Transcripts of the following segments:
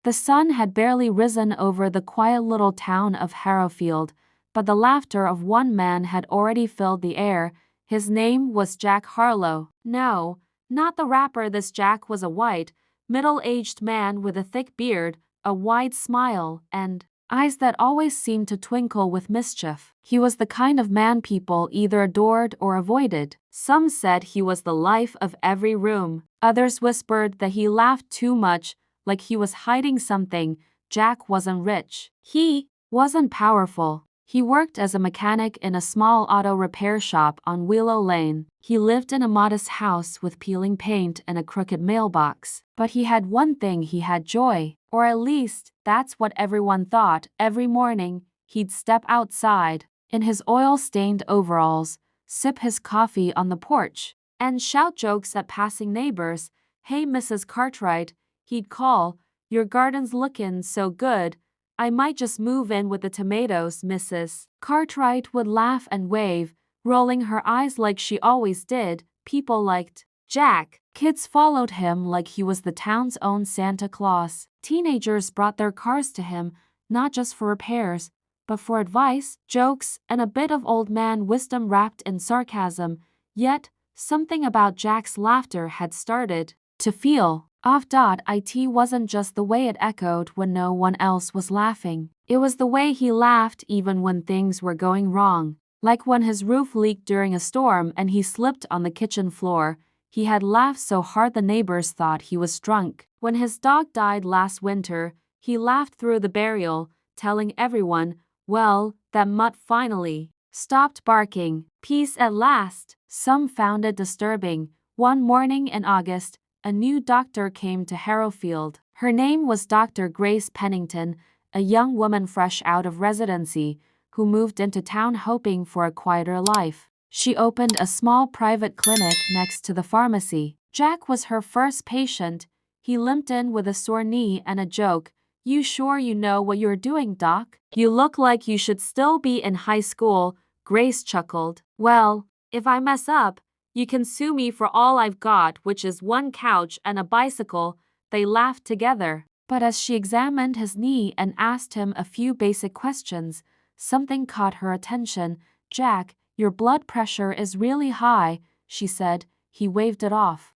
The sun had barely risen over the quiet little town of Harrowfield, but the laughter of one man had already filled the air. His name was Jack Harlow. No, not the rapper. This Jack was a white, middle-aged man with a thick beard, a wide smile, and eyes that always seemed to twinkle with mischief. He was the kind of man people either adored or avoided. Some said he was the life of every room. Others whispered that he laughed too much, like he was hiding something. Jack wasn't rich. He wasn't powerful. He worked as a mechanic in a small auto repair shop on Willow Lane. He lived in a modest house with peeling paint and a crooked mailbox. But he had one thing: he had joy. Or at least, that's what everyone thought. Every morning, he'd step outside, in his oil-stained overalls, sip his coffee on the porch, and shout jokes at passing neighbors. "Hey, Mrs. Cartwright," he'd call, "your garden's lookin' so good. I might just move in with the tomatoes." Mrs. Cartwright would laugh and wave, rolling her eyes like she always did. People liked Jack. Kids followed him like he was the town's own Santa Claus. Teenagers brought their cars to him, not just for repairs, but for advice, jokes, and a bit of old man wisdom wrapped in sarcasm. Yet, something about Jack's laughter had started to feel off. It wasn't just the way it echoed when no one else was laughing. It was the way he laughed even when things were going wrong. Like when his roof leaked during a storm and he slipped on the kitchen floor. He had laughed so hard the neighbors thought he was drunk. When his dog died last winter, he laughed through the burial, telling everyone, "Well, that mutt finally stopped barking. Peace at last." Some found it disturbing. One morning in August, a new doctor came to Harrowfield. Her name was Dr. Grace Pennington, a young woman fresh out of residency, who moved into town hoping for a quieter life. She opened a small private clinic next to the pharmacy. Jack was her first patient. He limped in with a sore knee and a joke. "You sure you know what you're doing, Doc? You look like you should still be in high school." Grace chuckled. "Well, if I mess up, you can sue me for all I've got, which is one couch and a bicycle." They laughed together. But as she examined his knee and asked him a few basic questions, something caught her attention. "Jack, your blood pressure is really high," she said. He waved it off.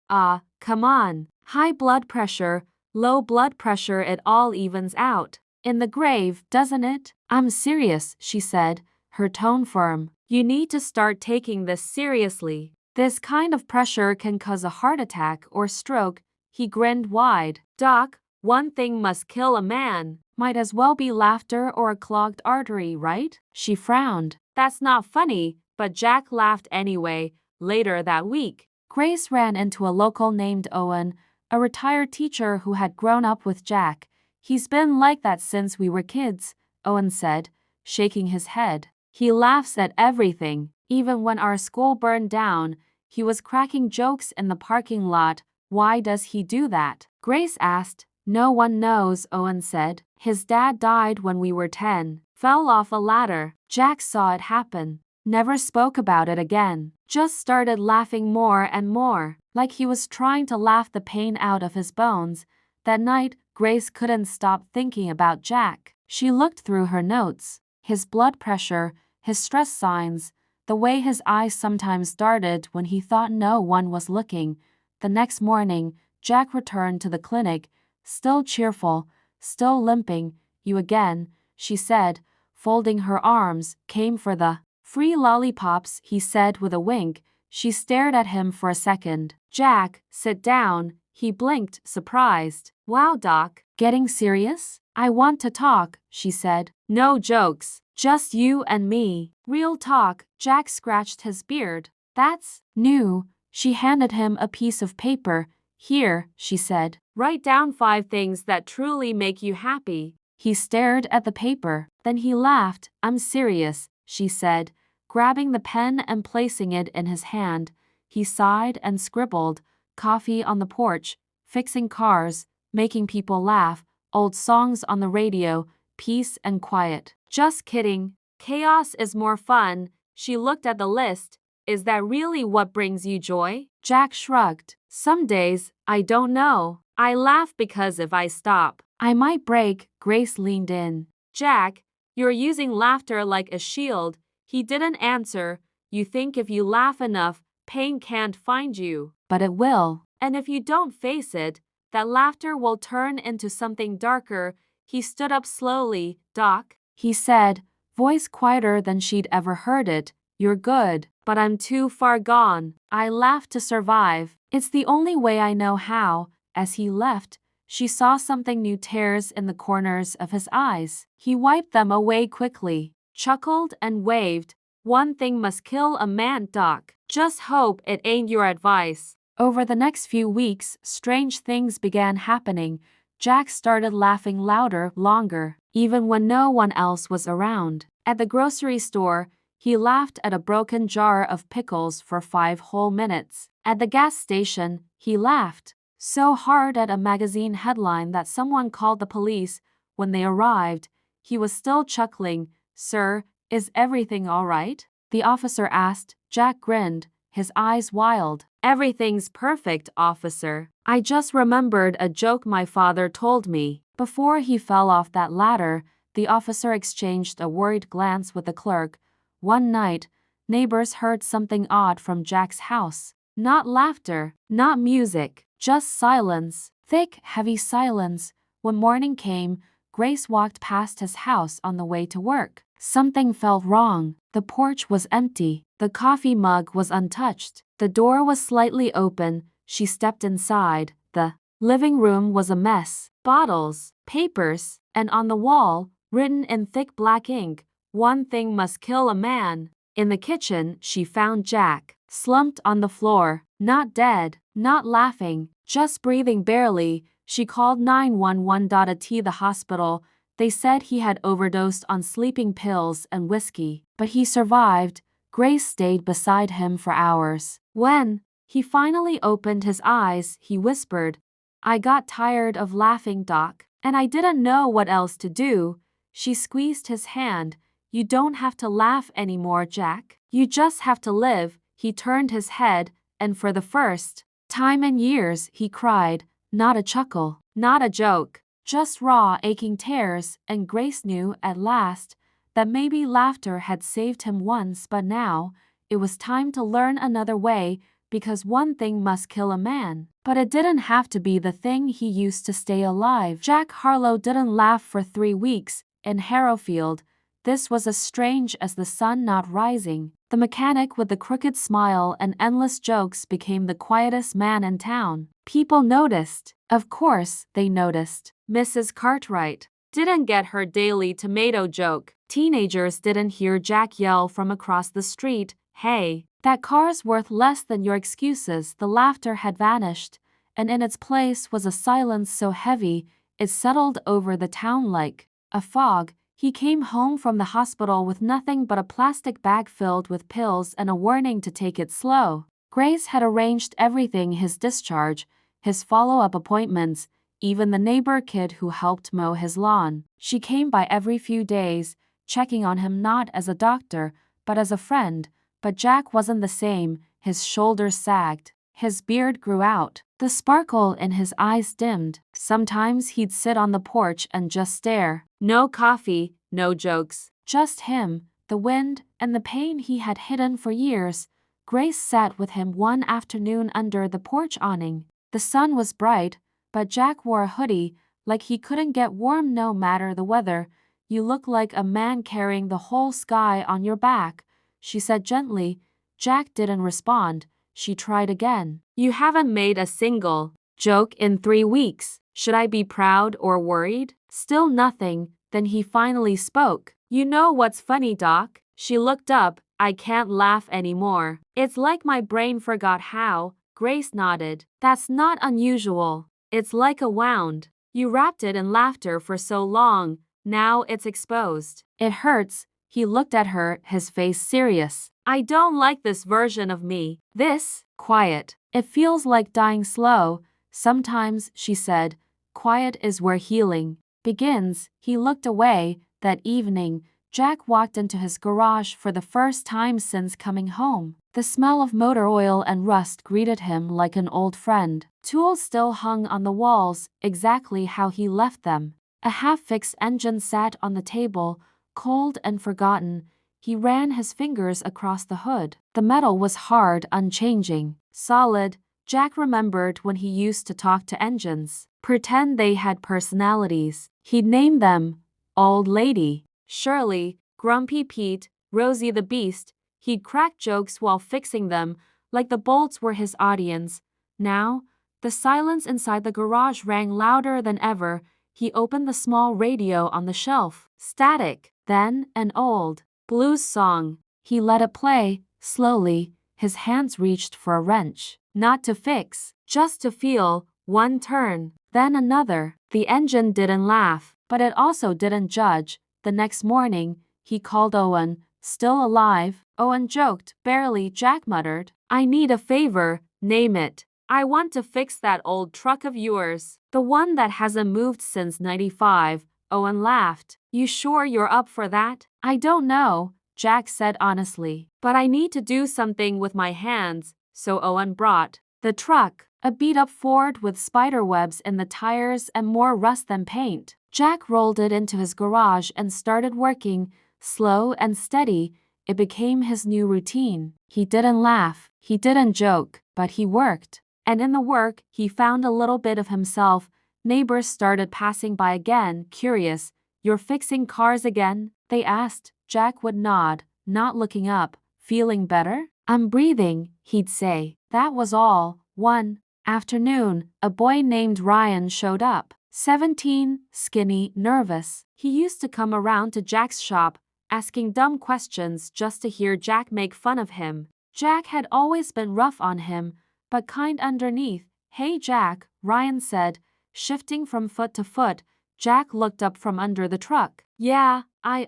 Come on. High blood pressure, low blood pressure, it all evens out in the grave, doesn't it?" "I'm serious," she said, her tone firm. "You need to start taking this seriously. This kind of pressure can cause a heart attack or stroke." He grinned wide. "Doc, one thing must kill a man. Might as well be laughter or a clogged artery, right?" She frowned. "That's not funny." But Jack laughed anyway. Later that week, Grace ran into a local named Owen, a retired teacher who had grown up with Jack. "He's been like that since we were kids," Owen said, shaking his head. "He laughs at everything. Even when our school burned down, he was cracking jokes in the parking lot." "Why does he do that?" Grace asked. "No one knows," Owen said. "His dad died when we were 10. Fell off a ladder. Jack saw it happen. Never spoke about it again. Just started laughing more and more, like he was trying to laugh the pain out of his bones." That night, Grace couldn't stop thinking about Jack. She looked through her notes. His blood pressure, his stress signs, the way his eyes sometimes darted when he thought no one was looking. The next morning, Jack returned to the clinic, still cheerful, still limping. "You again," she said, folding her arms. "Came for the free lollipops," he said with a wink. She stared at him for a second. "Jack, sit down." He blinked, surprised. "Wow, Doc, getting serious?" "I want to talk," she said. "No jokes, just you and me. Real talk." Jack scratched his beard. "That's new." She handed him a piece of paper. "Here," she said. "Write down 5 things that truly make you happy." He stared at the paper. Then he laughed. "I'm serious," she said, grabbing the pen and placing it in his hand. He sighed and scribbled. "Coffee on the porch, fixing cars, making people laugh, old songs on the radio, peace and quiet." "Just kidding. Chaos is more fun." She looked at the list. "Is that really what brings you joy?" Jack shrugged. "Some days, I don't know. I laugh because if I stop, I might break, Grace leaned in. Jack, you're using laughter like a shield. He didn't answer. You think if you laugh enough, pain can't find you. But it will. And if you don't face it, that laughter will turn into something darker. He stood up slowly. Doc, he said, voice quieter than she'd ever heard it. You're good, but I'm too far gone. I laugh to survive. It's the only way I know how. As he left, she saw something new tears in the corners of his eyes. He wiped them away quickly, chuckled and waved. One thing must kill a man, Doc. Just hope it ain't your advice. Over the next few weeks, strange things began happening. Jack started laughing louder, longer, even when no one else was around. At the grocery store, he laughed at a broken jar of pickles for 5 whole minutes. At the gas station, he laughed so hard at a magazine headline that someone called the police. When they arrived, he was still chuckling. Sir, is everything all right? The officer asked. Jack grinned, his eyes wild. Everything's perfect, officer. I just remembered a joke my father told me. Before he fell off that ladder, the officer exchanged a worried glance with the clerk. One night, neighbors heard something odd from Jack's house. Not laughter, not music, just silence. Thick, heavy silence. When morning came, Grace walked past his house on the way to work. Something felt wrong. The porch was empty. The coffee mug was untouched. The door was slightly open. She stepped inside. The living room was a mess. Bottles, papers, and on the wall, written in thick black ink, one thing must kill a man. In the kitchen, she found Jack, slumped on the floor, not dead, not laughing, just breathing barely. She called 911. At the hospital, they said he had overdosed on sleeping pills and whiskey, but he survived. Grace stayed beside him for hours. When he finally opened his eyes, he whispered, I got tired of laughing, Doc, and I didn't know what else to do. She squeezed his hand. You don't have to laugh anymore, Jack. You just have to live. He turned his head, and for the first time in years, he cried. Not a chuckle, not a joke, just raw, aching tears, and Grace knew at last that maybe laughter had saved him once, but now it was time to learn another way, because one thing must kill a man. But it didn't have to be the thing he used to stay alive. Jack Harlow didn't laugh for 3 weeks in Harrowfield. This was as strange as the sun not rising. The mechanic with the crooked smile and endless jokes became the quietest man in town. People noticed. Of course, they noticed. Mrs. Cartwright didn't get her daily tomato joke. Teenagers didn't hear Jack yell from across the street, hey, that car's worth less than your excuses. The laughter had vanished, and in its place was a silence so heavy it settled over the town like a fog. He came home from the hospital with nothing but a plastic bag filled with pills and a warning to take it slow. Grace had arranged everything, his discharge, his follow-up appointments, even the neighbor kid who helped mow his lawn. She came by every few days, checking on him not as a doctor, but as a friend. But Jack wasn't the same. His shoulders sagged. His beard grew out. The sparkle in his eyes dimmed. Sometimes he'd sit on the porch and just stare. No coffee, no jokes. Just him, the wind, and the pain he had hidden for years. Grace sat with him one afternoon under the porch awning. The sun was bright, but Jack wore a hoodie, like he couldn't get warm no matter the weather. You look like a man carrying the whole sky on your back, she said gently. Jack didn't respond. She tried again. You haven't made a single joke in 3 weeks. Should I be proud or worried? Still nothing. Then he finally spoke. You know what's funny, Doc? She looked up. I can't laugh anymore. It's like my brain forgot how. Grace nodded. That's not unusual. It's like a wound. You wrapped it in laughter for so long. Now it's exposed. It hurts. He looked at her, his face serious. I don't like this version of me. This, quiet. It feels like dying slow. Sometimes, she said, quiet is where healing begins. He looked away. That evening, Jack walked into his garage for the first time since coming home. The smell of motor oil and rust greeted him like an old friend. Tools still hung on the walls, exactly how he left them. A half-fixed engine sat on the table, cold and forgotten. He ran his fingers across the hood. The metal was hard, unchanging, solid. Jack remembered when he used to talk to engines, pretend they had personalities. He'd name them Old Lady, Shirley, Grumpy Pete, Rosie the Beast. He'd crack jokes while fixing them, like the bolts were his audience. Now, the silence inside the garage rang louder than ever. He opened the small radio on the shelf. Static. Then, an old blues song. He let it play. Slowly, his hands reached for a wrench. Not to fix, just to feel. One turn, then another. The engine didn't laugh, but it also didn't judge. The next morning, he called Owen. Still alive? Owen joked. Barely. Jack muttered. I need a favor. Name it. I want to fix that old truck of yours. The one that hasn't moved since '95. Owen laughed. You sure you're up for that? I don't know, Jack said honestly. But I need to do something with my hands. So Owen brought the truck. A beat-up Ford with spiderwebs in the tires and more rust than paint. Jack rolled it into his garage and started working. Slow and steady, it became his new routine. He didn't laugh, he didn't joke, but he worked. And in the work, he found a little bit of himself. Neighbors started passing by again, curious. You're fixing cars again? They asked. Jack would nod, not looking up. Feeling better? I'm breathing, he'd say. That was all. One afternoon, a boy named Ryan showed up. 17, skinny, nervous. He used to come around to Jack's shop, asking dumb questions just to hear Jack make fun of him. Jack had always been rough on him, but kind underneath. Hey Jack, Ryan said, shifting from foot to foot. Jack looked up from under the truck. Yeah, I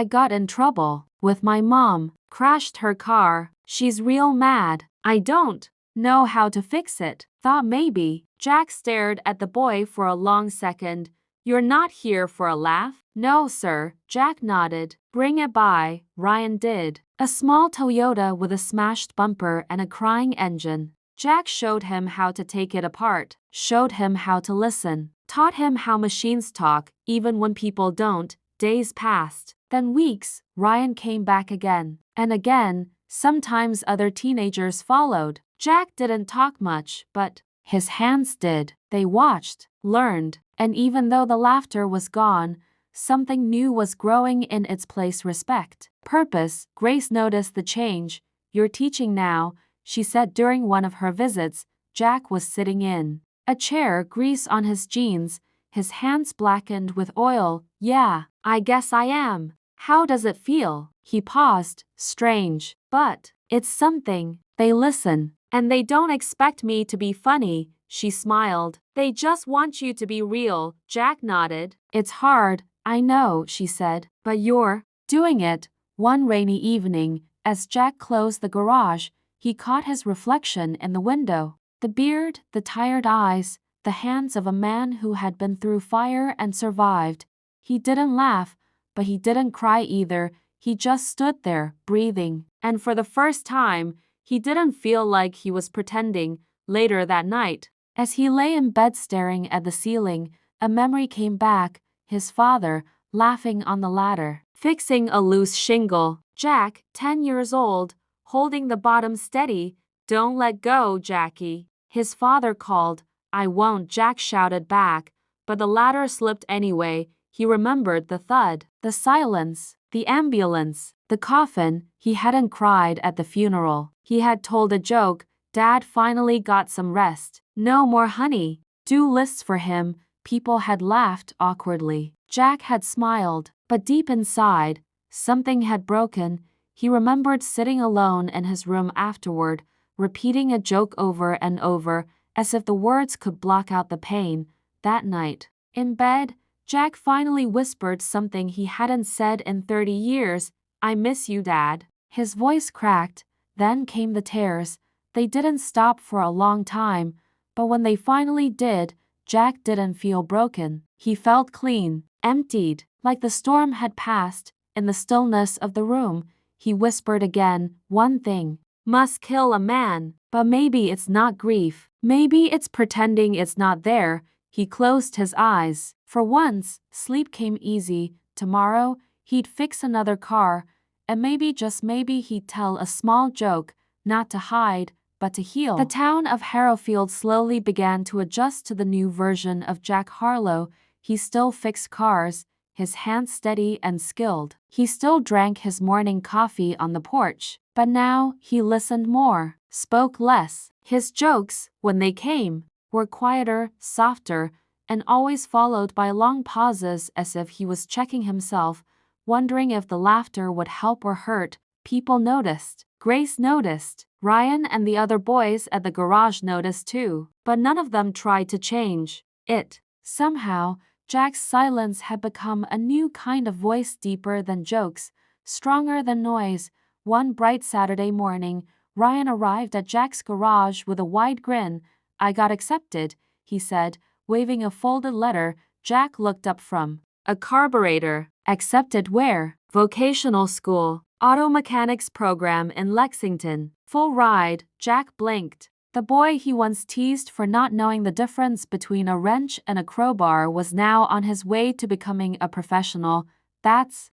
got in trouble with my mom. Crashed her car. She's real mad. I don't know how to fix it. Thought maybe. Jack stared at the boy for a long second. You're not here for a laugh? No, sir, Jack nodded. Bring it by. Ryan did. A small Toyota with a smashed bumper and a crying engine. Jack showed him how to take it apart, showed him how to listen, taught him how machines talk, even when people don't. Days passed. Then weeks. Ryan came back again. And again. Sometimes other teenagers followed. Jack didn't talk much, but his hands did. They watched, learned, and even though the laughter was gone, something new was growing in its place. Respect. Purpose. Grace noticed the change. You're teaching now, she said during one of her visits. Jack was sitting in a chair, grease on his jeans, his hands blackened with oil. Yeah, I guess I am. How does it feel? He paused. Strange. But it's something. They listen. And they don't expect me to be funny, she smiled. They just want you to be real. Jack nodded. It's hard, I know, she said. But you're doing it. One rainy evening, as Jack closed the garage, he caught his reflection in the window. The beard, the tired eyes, the hands of a man who had been through fire and survived. He didn't laugh, but he didn't cry either. He just stood there, breathing. And for the first time, he didn't feel like he was pretending. Later that night, as he lay in bed staring at the ceiling, a memory came back. His father, laughing on the ladder, fixing a loose shingle. Jack, 10 years old, holding the bottom steady. Don't let go, Jackie. His father called. I won't, Jack shouted back. But the ladder slipped anyway. He remembered the thud, the silence, the ambulance, the coffin. He hadn't cried at the funeral. He had told a joke. Dad finally got some rest. No more honey. Do lists for him. People had laughed awkwardly. Jack had smiled. But deep inside, something had broken. He remembered sitting alone in his room afterward, repeating a joke over and over, as if the words could block out the pain. That night, in bed, Jack finally whispered something he hadn't said in 30 years. I miss you, Dad. His voice cracked. Then came the tears. They didn't stop for a long time, but when they finally did, Jack didn't feel broken. He felt clean, emptied, like the storm had passed. In the stillness of the room, he whispered again, one thing. must kill a man. But maybe it's not grief. Maybe it's pretending it's not there. He closed his eyes. For once, sleep came easy. Tomorrow, he'd fix another car, and maybe, just maybe, he'd tell a small joke, not to hide, but to heal. The town of Harrowfield slowly began to adjust to the new version of Jack Harlow. He still fixed cars, his hands steady and skilled. He still drank his morning coffee on the porch. But now, he listened more, spoke less. His jokes, when they came, were quieter, softer, and always followed by long pauses, as if he was checking himself, wondering if the laughter would help or hurt. People noticed. Grace noticed. Ryan and the other boys at the garage noticed too. But none of them tried to change it. Somehow, Jack's silence had become a new kind of voice, deeper than jokes, stronger than noise. One bright Saturday morning, Ryan arrived at Jack's garage with a wide grin. "I got accepted," he said, waving a folded letter. Jack looked up from a carburetor. "Accepted where?" "Vocational school. Auto mechanics program in Lexington. Full ride." Jack blinked. The boy he once teased for not knowing the difference between a wrench and a crowbar was now on his way to becoming a professional. That's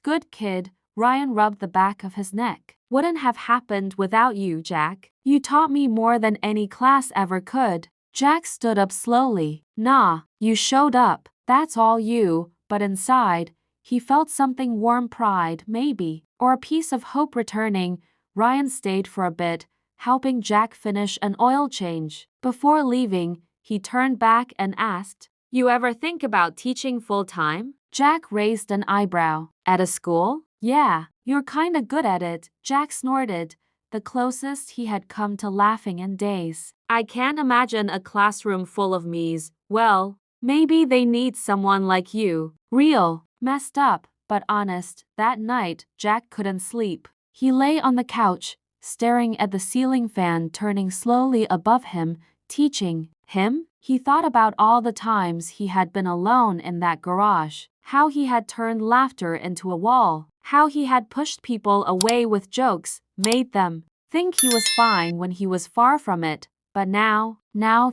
good, kid." Ryan rubbed the back of his neck. "Wouldn't have happened without you, Jack. You taught me more than any class ever could." Jack stood up slowly. "Nah, you showed up. That's all you." But inside, he felt something warm, pride, maybe, or a piece of hope returning. Ryan stayed for a bit, helping Jack finish an oil change. Before leaving, he turned back and asked, "You ever think about teaching full-time?" Jack raised an eyebrow. "At a school?" "Yeah, you're kinda good at it." Jack snorted, the closest he had come to laughing in days. "I can't imagine a classroom full of me's." "Well, maybe they need someone like you." Real, messed up, but honest. That night, Jack couldn't sleep. He lay on the couch, staring at the ceiling fan turning slowly above him. Teaching him? He thought about all the times he had been alone in that garage, how he had turned laughter into a wall, how he had pushed people away with jokes, made them think he was fine when he was far from it. But now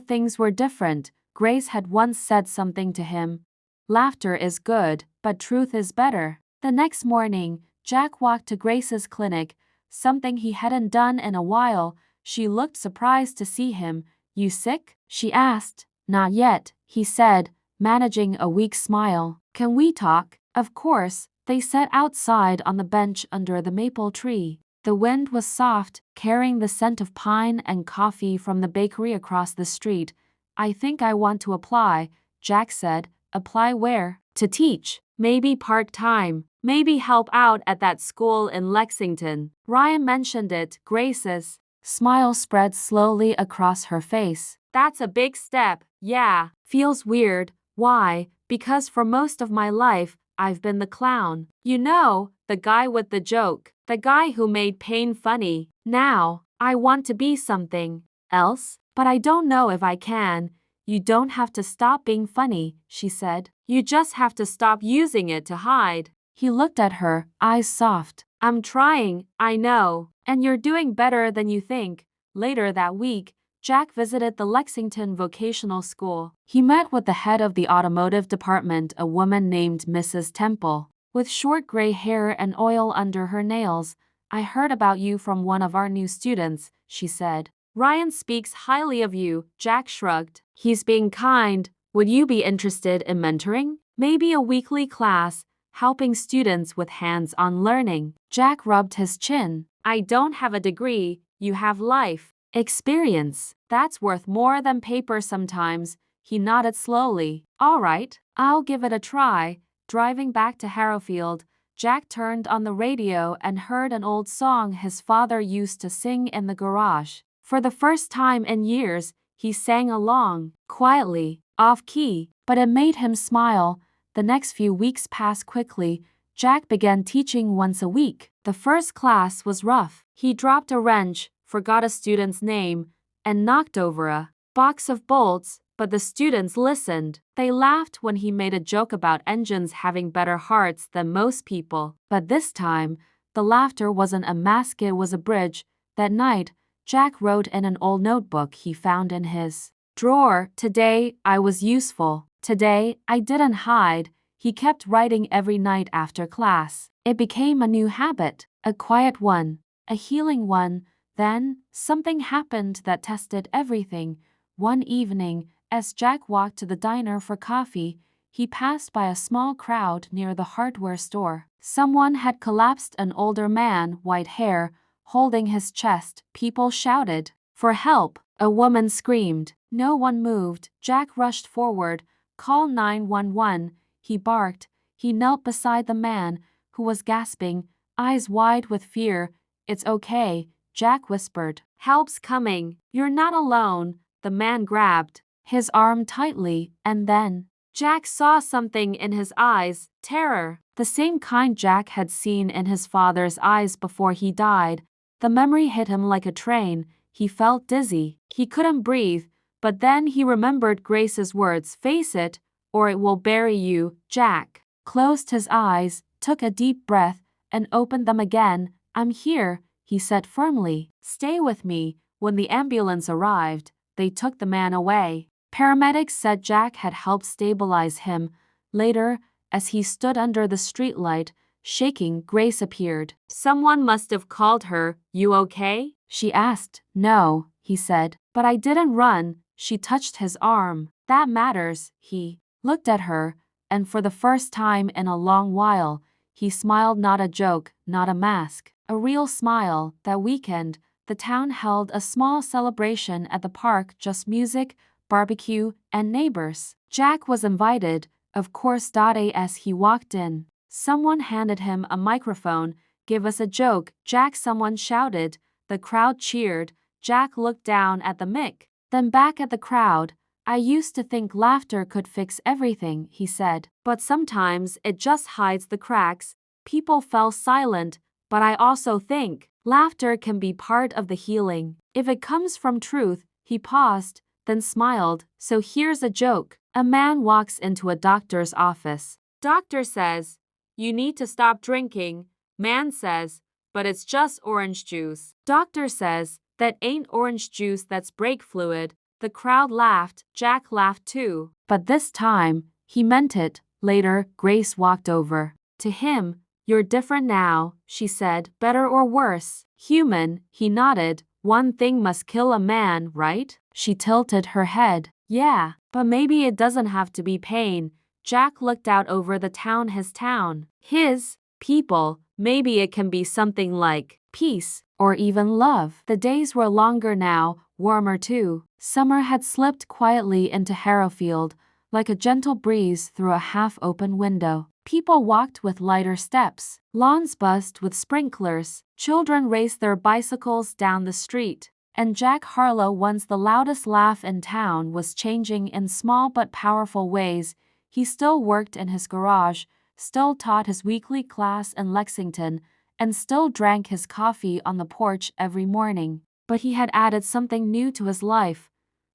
things were different. Grace had once said something to him. "Laughter is good, but truth is better." The next morning, Jack walked to Grace's clinic, something he hadn't done in a while. She looked surprised to see him. "You sick?" she asked. "Not yet," he said, managing a weak smile. "Can we talk?" Of course. They sat outside on the bench under the maple tree. The wind was soft, carrying the scent of pine and coffee from the bakery across the street. "I think I want to apply," Jack said. "Apply where?" "To teach. Maybe part-time. Maybe help out at that school in Lexington." Ryan mentioned it. Grace's smile spread slowly across her face. "That's a big step." "Yeah. Feels weird." "Why?" "Because for most of my life, I've been the clown. You know, the guy with the joke. The guy who made pain funny. Now, I want to be something else, but I don't know if I can." "You don't have to stop being funny," she said. "You just have to stop using it to hide." He looked at her, eyes soft. "I'm trying, I know, and you're doing better than you think." Later that week, Jack visited the Lexington Vocational School. He met with the head of the automotive department, a woman named Mrs. Temple, with short gray hair and oil under her nails. "I heard about you from one of our new students," she said. "Ryan speaks highly of you." Jack shrugged. "He's being kind. Would you be interested in mentoring? Maybe a weekly class, helping students with hands-on learning." Jack rubbed his chin. "I don't have a degree. You have life experience. That's worth more than paper sometimes." He nodded slowly. "All right, I'll give it a try." Driving back to Harrowfield, Jack turned on the radio and heard an old song his father used to sing in the garage. For the first time in years, he sang along, quietly, off-key, but it made him smile. The next few weeks passed quickly. Jack began teaching once a week. The first class was rough. He dropped a wrench, forgot a student's name, and knocked over a box of bolts, but the students listened. They laughed when he made a joke about engines having better hearts than most people. But this time, the laughter wasn't a mask, it was a bridge. That night, Jack wrote in an old notebook he found in his drawer, "Today, I was useful. Today, I didn't hide." He kept writing every night after class. It became a new habit, a quiet one, a healing one. Then, something happened that tested everything. One evening, as Jack walked to the diner for coffee, he passed by a small crowd near the hardware store. Someone had collapsed, an older man, white hair, holding his chest. People shouted for help. A woman screamed. No one moved. Jack rushed forward. "Call 911, he barked. He knelt beside the man, who was gasping, eyes wide with fear. "It's okay," Jack whispered. "Help's coming. You're not alone." The man grabbed his arm tightly, and then Jack saw something in his eyes, terror, the same kind Jack had seen in his father's eyes before he died. The memory hit him like a train. He felt dizzy. He couldn't breathe, but then he remembered Grace's words, "Face it, or it will bury you." Jack closed his eyes, took a deep breath, and opened them again. "I'm here," he said firmly. "Stay with me." When the ambulance arrived, they took the man away. Paramedics said Jack had helped stabilize him. Later, as he stood under the streetlight, shaking, Grace appeared. "Someone must have called her. You okay?" she asked. "No," he said. "But I didn't run." She touched his arm. "That matters." He looked at her, and for the first time in a long while, he smiled, not a joke, not a mask. A real smile. That weekend, the town held a small celebration at the park, just music, barbecue, and neighbors. Jack was invited, of course. As he walked in, someone handed him a microphone. "Give us a joke, Jack," someone shouted. The crowd cheered. Jack looked down at the mic, then back at the crowd. "I used to think laughter could fix everything," he said. "But sometimes it just hides the cracks." People fell silent. "But I also think laughter can be part of the healing. If it comes from truth." He paused, then smiled. "So here's a joke. A man walks into a doctor's office. Doctor says, 'You need to stop drinking.' Man says, 'But it's just orange juice.' Doctor says, 'That ain't orange juice, that's brake fluid.'" The crowd laughed. Jack laughed too. But this time, he meant it. Later, Grace walked over to him. "You're different now," she said. "Better or worse?" "Human," he nodded. "One thing must kill a man, right?" She tilted her head. "Yeah, but maybe it doesn't have to be pain." Jack looked out over the town, his town, his people. "Maybe it can be something like peace, or even love." The days were longer now, warmer too. Summer had slipped quietly into Harrowfield, like a gentle breeze through a half-open window. People walked with lighter steps. Lawns buzzed with sprinklers. Children raced their bicycles down the street. And Jack Harlow, once the loudest laugh in town, was changing in small but powerful ways. He still worked in his garage, still taught his weekly class in Lexington, and still drank his coffee on the porch every morning. But he had added something new to his life.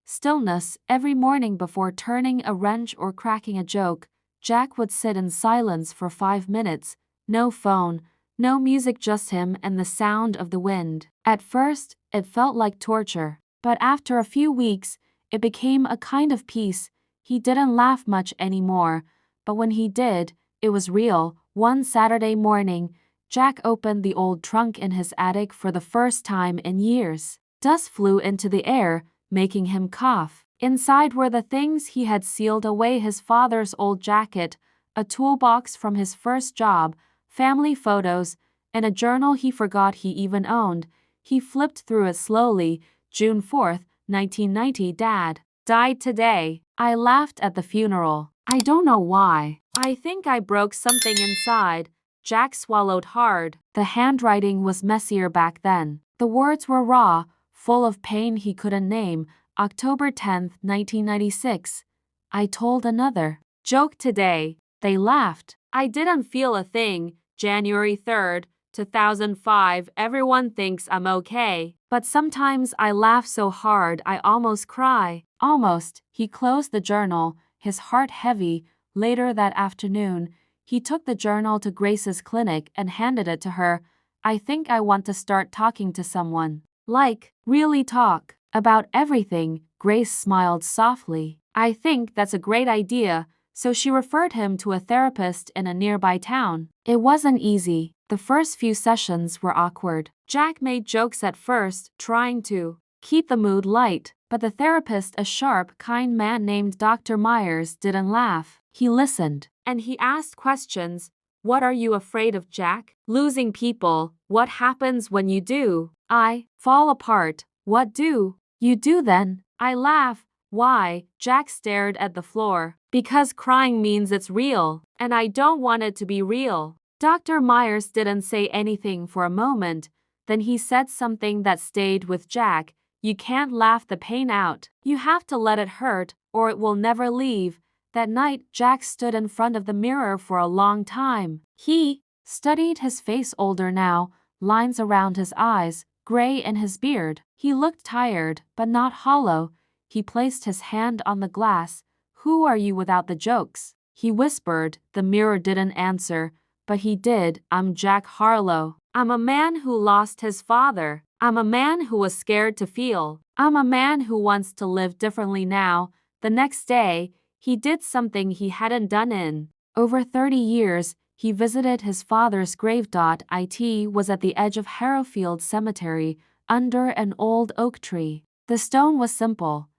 Stillness. Every morning before turning a wrench or cracking a joke, Jack would sit in silence for 5 minutes. No phone, no music, just him and the sound of the wind. At first, it felt like torture. But after a few weeks, it became a kind of peace. He didn't laugh much anymore, but when he did, it was real. One Saturday morning, Jack opened the old trunk in his attic for the first time in years. Dust flew into the air, making him cough. Inside were the things he had sealed away: his father's old jacket, a toolbox from his first job, family photos, and a journal he forgot he even owned. He flipped through it slowly. June 4th, 1990. "Dad died today." I laughed at the funeral. "I don't know why. I think I broke something inside." Jack swallowed hard. The handwriting was messier back then. The words were raw, full of pain he couldn't name. October 10th, 1996. "I told another joke today." They laughed. "I didn't feel a thing." January 3rd, 2005. "Everyone thinks I'm okay. But sometimes I laugh so hard I almost cry." Almost. He closed the journal, his heart heavy. Later that afternoon, he took the journal to Grace's clinic and handed it to her. "I think I want to start talking to someone." Like, really talk about everything. Grace smiled softly. I think that's a great idea, so she referred him to a therapist in a nearby town. It wasn't easy. The first few sessions were awkward. Jack made jokes at first, trying to keep the mood light, but the therapist, a sharp, kind man named Dr. Myers, didn't laugh. He listened, and he asked questions. What are you afraid of, Jack? Losing people. What happens when you do? I fall apart. What do you do then? I laugh. Why? Jack stared at the floor. Because crying means it's real, and I don't want it to be real. Dr. Myers didn't say anything for a moment. Then he said something that stayed with Jack. You can't laugh the pain out. You have to let it hurt, or it will never leave. That night, Jack stood in front of the mirror for a long time. He studied his face, older now, lines around his eyes, gray in his beard. He looked tired, but not hollow. He placed his hand on the glass. Who are you without the jokes? He whispered. The mirror didn't answer, but he did. I'm Jack Harlow. I'm a man who lost his father. I'm a man who was scared to feel. I'm a man who wants to live differently now. The next day, he did something he hadn't done in over 30 years. He visited his father's grave. It was at the edge of Harrowfield Cemetery, under an old oak tree. The stone was simple.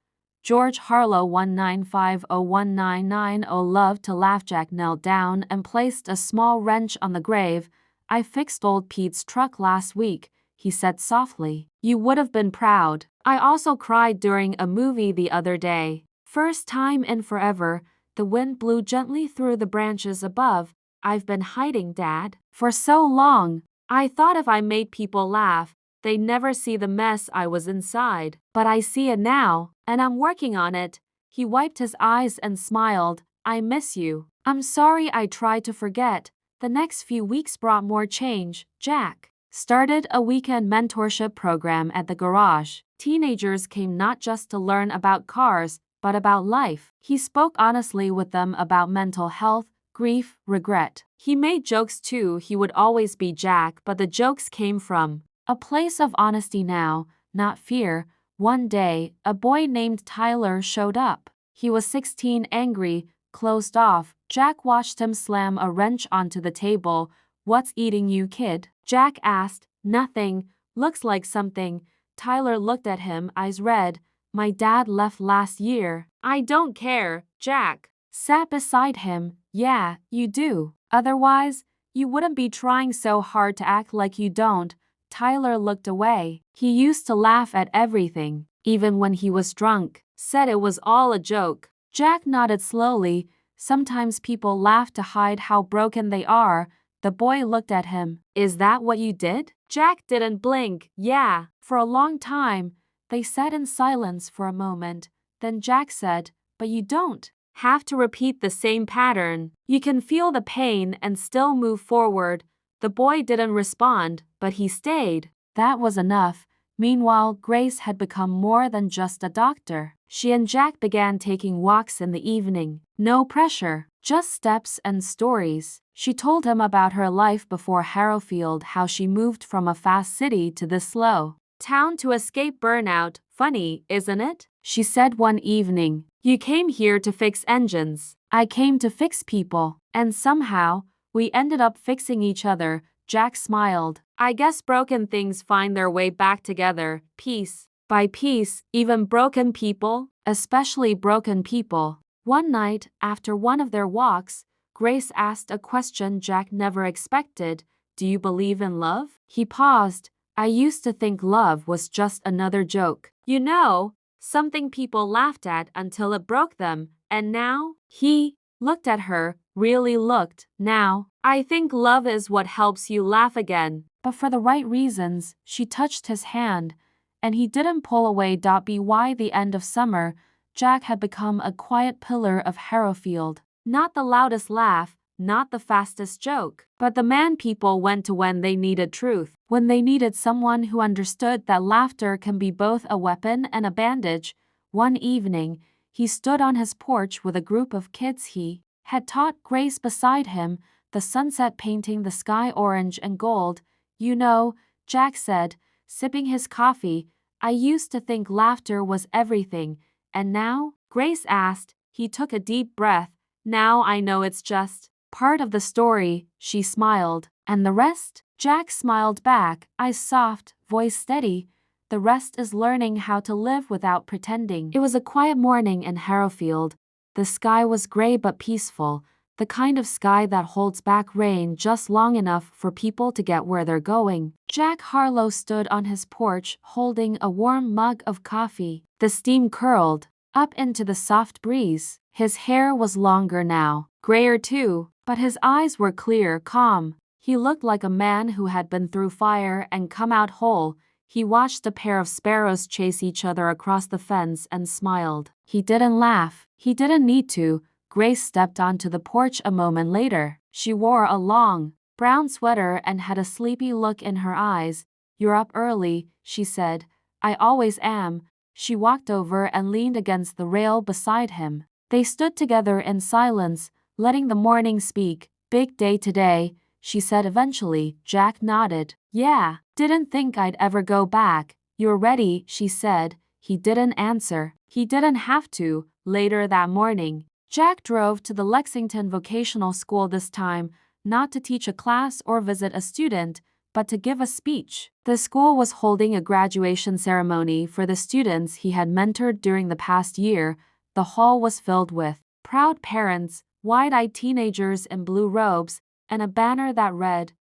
George Harlow 19501990 loved to laugh. Jack knelt down and placed a small wrench on the grave. I fixed old Pete's truck last week, he said softly. You would have been proud. I also cried during a movie the other day. First time in forever. The wind blew gently through the branches above. I've been hiding, Dad, for so long. I thought if I made people laugh, they'd never see the mess I was inside. But I see it now, and I'm working on it. He wiped his eyes and smiled. I miss you. I'm sorry I tried to forget. The next few weeks brought more change. Jack started a weekend mentorship program at the garage. Teenagers came not just to learn about cars, but about life. He spoke honestly with them about mental health, grief, regret. He made jokes too. He would always be Jack, but the jokes came from a place of honesty now, not fear. One day, a boy named Tyler showed up. He was 16, angry, closed off. Jack watched him slam a wrench onto the table. What's eating you, kid? Jack asked. Nothing. Looks like something. Tyler looked at him, eyes red. My dad left last year. I don't care. Jack sat beside him. Yeah, you do. Otherwise, you wouldn't be trying so hard to act like you don't. Tyler looked away. He used to laugh at everything, even when he was drunk. Said it was all a joke. Jack nodded slowly. Sometimes people laugh to hide how broken they are. The boy looked at him. Is that what you did? Jack didn't blink. Yeah. For a long time, they sat in silence for a moment. Then Jack said, but you don't have to repeat the same pattern. You can feel the pain and still move forward. The boy didn't respond, but he stayed. That was enough. Meanwhile, Grace had become more than just a doctor. She and Jack began taking walks in the evening. No pressure, just steps and stories. She told him about her life before Harrowfield, how she moved from a fast city to this slow town to escape burnout. Funny, isn't it? She said one evening. You came here to fix engines. I came to fix people. And somehow, we ended up fixing each other. Jack smiled. I guess broken things find their way back together, piece by piece, even broken people, especially broken people. One night, after one of their walks, Grace asked a question Jack never expected. Do you believe in love? He paused. I used to think love was just another joke. You know, something people laughed at until it broke them. And now? He looked at her, really looked. Now, I think love is what helps you laugh again. But for the right reasons. She touched his hand, and he didn't pull away. By the end of summer, Jack had become a quiet pillar of Harrowfield. Not the loudest laugh, not the fastest joke, but the man people went to when they needed truth, when they needed someone who understood that laughter can be both a weapon and a bandage. One evening, he stood on his porch with a group of kids he had taught. Grace beside him, the sunset painting the sky orange and gold. You know, Jack said, sipping his coffee. I used to think laughter was everything, and now? Grace asked. He took a deep breath. Now I know it's just part of the story, she smiled. And the rest? Jack smiled back, eyes soft, voice steady. The rest is learning how to live without pretending. It was a quiet morning in Harrowfield. The sky was gray but peaceful, the kind of sky that holds back rain just long enough for people to get where they're going. Jack Harlow stood on his porch holding a warm mug of coffee. The steam curled up into the soft breeze. His hair was longer now, grayer too, but his eyes were clear, calm. He looked like a man who had been through fire and come out whole. He watched a pair of sparrows chase each other across the fence and smiled. He didn't laugh. He didn't need to. Grace stepped onto the porch a moment later. She wore a long, brown sweater and had a sleepy look in her eyes. "You're up early," she said. "I always am." She walked over and leaned against the rail beside him. They stood together in silence, letting the morning speak. "Big day today," she said eventually. Jack nodded. "Yeah, didn't think I'd ever go back." "You're ready," she said. He didn't answer. He didn't have to. Later that morning, Jack drove to the Lexington Vocational School, this time, not to teach a class or visit a student, but to give a speech. The school was holding a graduation ceremony for the students he had mentored during the past year. The hall was filled with proud parents, wide-eyed teenagers in blue robes, and a banner that read,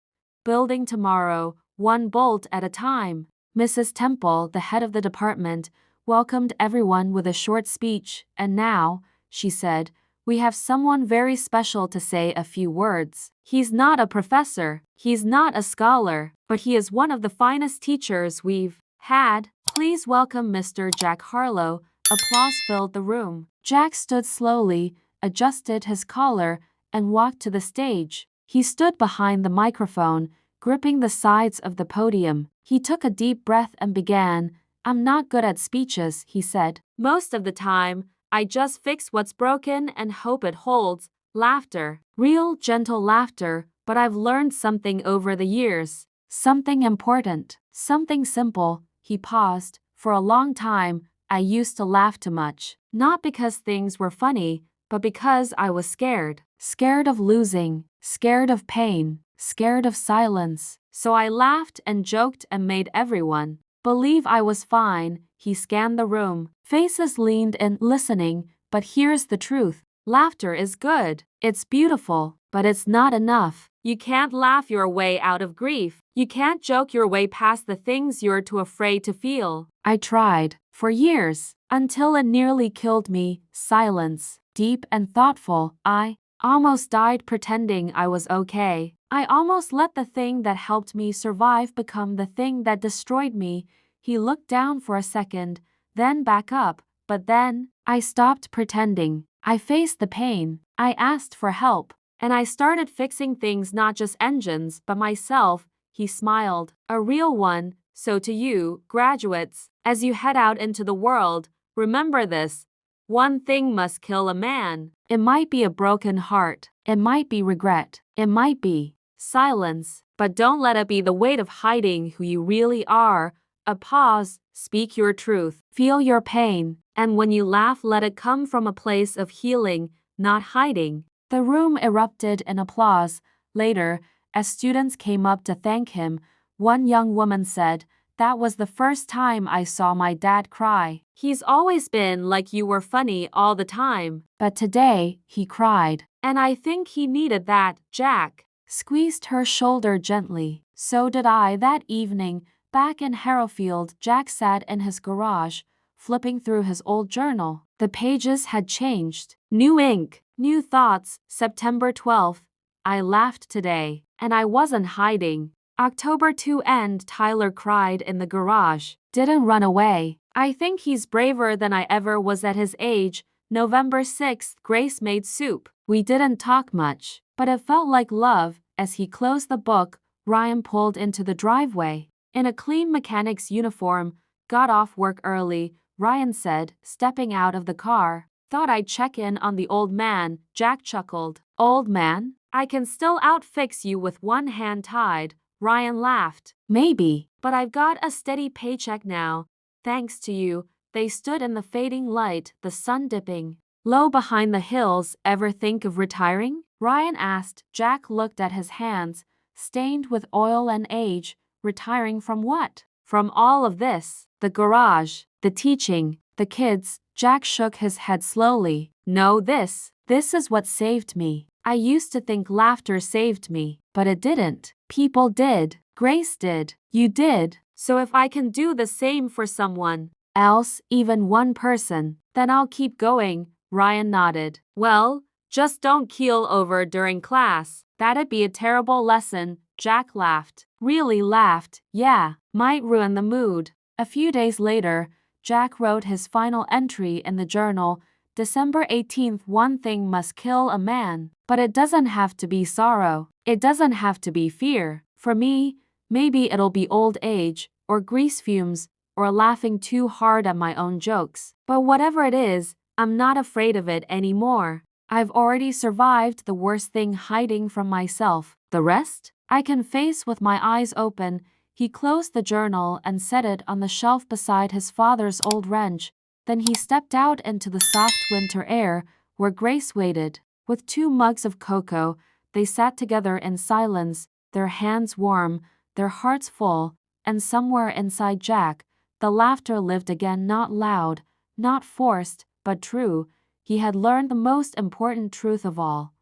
"Building tomorrow, one bolt at a time." Mrs. Temple, the head of the department, welcomed everyone with a short speech. "And now," she said, "we have someone very special to say a few words. He's not a professor, he's not a scholar, but he is one of the finest teachers we've had. Please welcome Mr. Jack Harlow." Applause filled the room. Jack stood slowly, adjusted his collar, and walked to the stage. He stood behind the microphone, gripping the sides of the podium. He took a deep breath and began. "I'm not good at speeches," he said. "Most of the time, I just fix what's broken and hope it holds." Laughter. Real, gentle laughter, but I've learned something over the years. Something important. Something simple. He paused. "For a long time, I used to laugh too much. Not because things were funny, but because I was scared. Scared of losing. Scared of pain. Scared of silence. So I laughed and joked and made everyone believe I was fine." He scanned the room. Faces leaned in, listening. "But here's the truth. Laughter is good. It's beautiful, but it's not enough. You can't laugh your way out of grief. You can't joke your way past the things you're too afraid to feel." I tried. For years. Until it nearly killed me. Silence. Deep and thoughtful. I almost died pretending I was okay. I almost let the thing that helped me survive become the thing that destroyed me. He looked down for a second, then back up. "But then, I stopped pretending. I faced the pain. I asked for help. And I started fixing things, not just engines, but myself." He smiled. "A real one. So to you, graduates, as you head out into the world, remember this. One thing must kill a man. It might be a broken heart. It might be regret. It might be silence. But don't let it be the weight of hiding who you really are." A pause. "Speak your truth. Feel your pain. And when you laugh, let it come from a place of healing, not hiding." The room erupted in applause. Later, as students came up to thank him, one young woman said, "That was the first time I saw my dad cry. He's always been like you were funny all the time. But today, he cried. And I think he needed that." Jack squeezed her shoulder gently. "So did I." That evening, back in Harrowfield, Jack sat in his garage, flipping through his old journal. The pages had changed. New ink, new thoughts. September 12th. "I laughed today. And I wasn't hiding." October 2 end. Tyler cried in the garage. Didn't run away. "I think he's braver than I ever was at his age." November 6th. Grace made soup. "We didn't talk much, but it felt like love." As he closed the book, Ryan pulled into the driveway. In a clean mechanic's uniform, got off work early, Ryan said, stepping out of the car. "Thought I'd check in on the old man." Jack chuckled. "Old man? I can still outfix you with one hand tied." Ryan laughed. "Maybe." But I've got a steady paycheck now. Thanks to you. They stood in the fading light, the sun dipping low behind the hills. Ever think of retiring? Ryan asked. Jack looked at his hands, stained with oil and age. Retiring from what? From all of this. The garage, the teaching, the kids. Jack shook his head slowly. No, this is what saved me. I used to think laughter saved me, but it didn't. People did. Grace did. You did. So if I can do the same for someone else, even one person, then I'll keep going. Ryan nodded. Well, just don't keel over during class. That'd be a terrible lesson. Jack laughed. Really laughed. Yeah, might ruin the mood. A few days later, Jack wrote his final entry in the journal. December 18th. One thing must kill a man. But it doesn't have to be sorrow. It doesn't have to be fear. For me, maybe it'll be old age, or grease fumes, or laughing too hard at my own jokes. But whatever it is, I'm not afraid of it anymore. I've already survived the worst thing, hiding from myself. The rest, I can face with my eyes open. He closed the journal and set it on the shelf beside his father's old wrench. Then he stepped out into the soft winter air, where Grace waited. With 2 mugs of cocoa, they sat together in silence, their hands warm, their hearts full, and somewhere inside Jack, the laughter lived again, not loud, not forced, but true. He had learned the most important truth of all.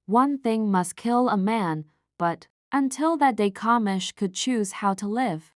One thing must kill a man, but until that day Kamish could choose how to live.